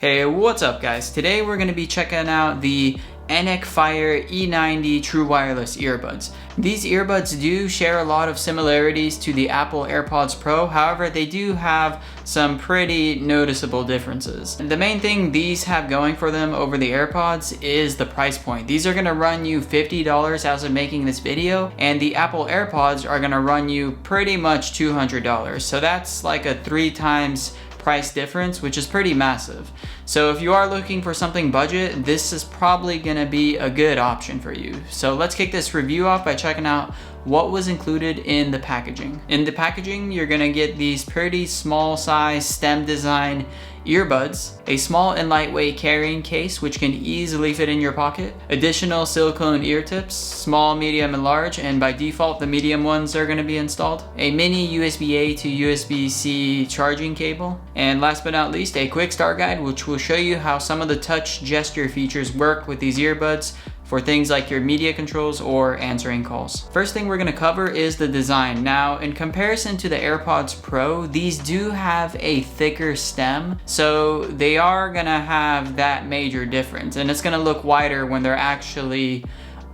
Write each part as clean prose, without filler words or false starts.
Hey, what's up guys? Today we're going to be checking out the ENACFIRE E90 True Wireless Earbuds. These earbuds do share a lot of similarities to the Apple AirPods Pro, however they do have some pretty noticeable differences. And the main thing these have going for them over the AirPods is the price point. These are going to run you $50 as of making this video, and the Apple AirPods are going to run you pretty much $200. So that's like a 3 times price difference, which is pretty massive. So if you are looking for something budget, this is probably gonna be a good option for you. So let's kick this review off by checking out what was included in the packaging. In the packaging, you're gonna get these pretty small size stem design earbuds, a small and lightweight carrying case which can easily fit in your pocket, additional silicone ear tips, small, medium, and large, and by default the medium ones are going to be installed, a mini USB-A to USB-C charging cable, and last but not least, a quick start guide which will show you how some of the touch gesture features work with these earbuds for things like your media controls or answering calls. First thing we're gonna cover is the design. Now, in comparison to the AirPods Pro, these do have a thicker stem, so they are gonna have that major difference, and it's gonna look wider when they're actually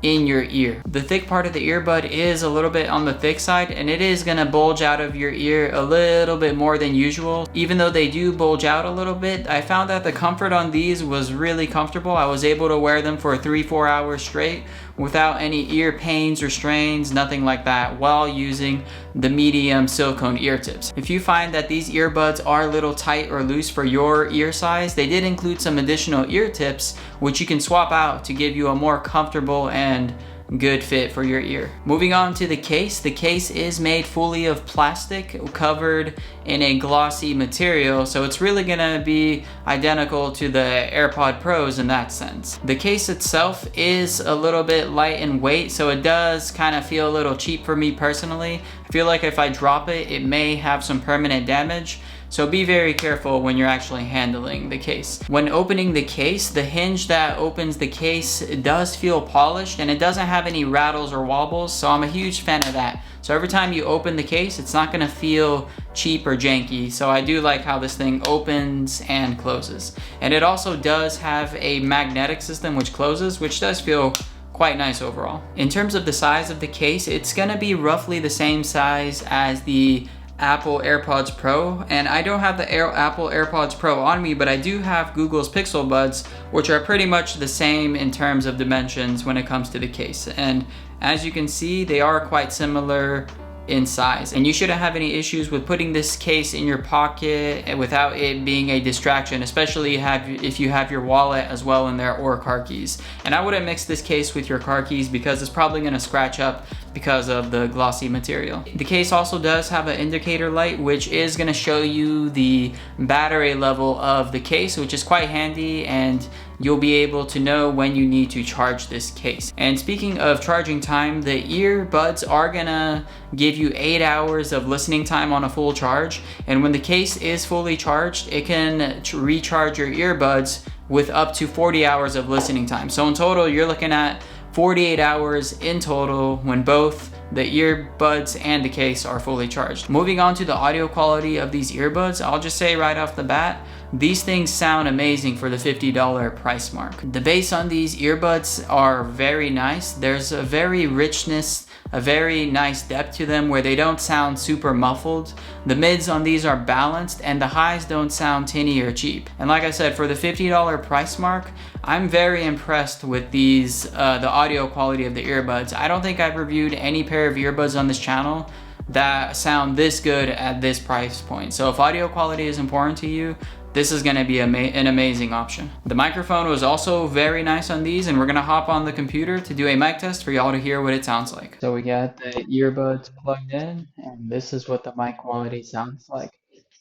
in your ear. The thick part of the earbud is a little bit on the thick side, and it is gonna bulge out of your ear a little bit more than usual. Even though they do bulge out a little bit, I found that the comfort on these was really comfortable. I was able to wear them for 3-4 hours straight without any ear pains or strains, nothing like that, while using the medium silicone ear tips. If you find that these earbuds are a little tight or loose for your ear size, they did include some additional ear tips which you can swap out to give you a more comfortable and good fit for your ear. Moving on to the case is made fully of plastic covered in a glossy material, so it's really gonna be identical to the AirPod Pros in that sense. The case itself is a little bit light in weight, so it does kind of feel a little cheap for me personally. I feel like if I drop it, it may have some permanent damage. So be very careful when you're actually handling the case. When opening the case, the hinge that opens the case does feel polished and it doesn't have any rattles or wobbles, so I'm a huge fan of that. So every time you open the case, it's not gonna feel cheap or janky. So I do like how this thing opens and closes. And it also does have a magnetic system which closes, which does feel quite nice overall. In terms of the size of the case, it's gonna be roughly the same size as the Apple AirPods Pro, and I don't have the Apple AirPods Pro on me, but I do have Google's Pixel Buds, which are pretty much the same in terms of dimensions when it comes to the case. And as you can see, they are quite similar in size, and you shouldn't have any issues with putting this case in your pocket without it being a distraction, especially if you have your wallet as well in there or car keys. And I wouldn't mix this case with your car keys because it's probably going to scratch up because of the glossy material. The case also does have an indicator light which is going to show you the battery level of the case, which is quite handy, and you'll be able to know when you need to charge this case. And speaking of charging time, the earbuds are gonna give you 8 hours of listening time on a full charge, and when the case is fully charged, it can recharge your earbuds with up to 40 hours of listening time. So in total, you're looking at 48 hours in total when both the earbuds and the case are fully charged. Moving on to the audio quality of these earbuds, I'll just say right off the bat, these things sound amazing for the $50 price mark. The bass on these earbuds are very nice. There's a very richness, a very nice depth to them where they don't sound super muffled. The mids on these are balanced and the highs don't sound tinny or cheap. And like I said, for the $50 price mark, I'm very impressed with these, the audio quality of the earbuds. I don't think I've reviewed any pair of earbuds on this channel that sound this good at this price point. So if audio quality is important to you, this is gonna be an amazing option. The microphone was also very nice on these, and we're gonna hop on the computer to do a mic test for y'all to hear what it sounds like. So we got the earbuds plugged in, and this is what the mic quality sounds like.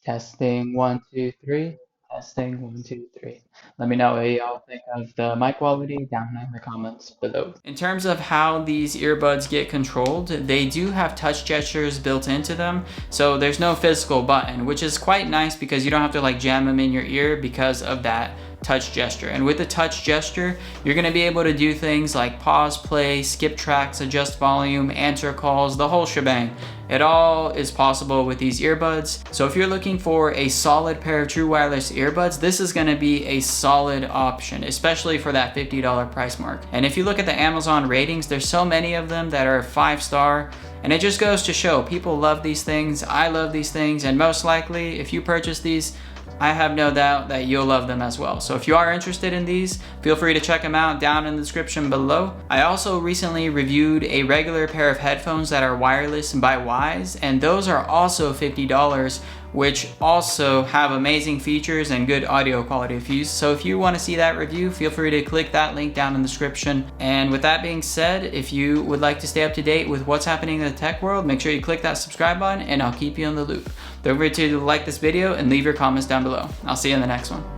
Testing 1, 2, 3. Testing 1, 2, 3. Let me know what y'all think of the mic quality down in the comments below. In terms of how these earbuds get controlled, they do have touch gestures built into them, so there's no physical button, which is quite nice because you don't have to like jam them in your ear because of that touch gesture. And with the touch gesture, you're gonna be able to do things like pause, play, skip tracks, adjust volume, answer calls, the whole shebang. It all is possible with these earbuds. So if you're looking for a solid pair of true wireless earbuds, this is gonna be a solid option, especially for that $50 price mark. And if you look at the Amazon ratings, there's so many of them that are 5-star, and it just goes to show people love these things, I love these things, and most likely if you purchase these, I have no doubt that you'll love them as well. So if you are interested in these, feel free to check them out down in the description below. I also recently reviewed a regular pair of headphones that are wireless by Wise, and those are also $50, which also have amazing features and good audio quality. So if you want to see that review, feel free to click that link down in the description. And with that being said, if you would like to stay up to date with what's happening in the tech world, make sure you click that subscribe button and I'll keep you in the loop. Don't forget to like this video and leave your comments down below. I'll see you in the next one.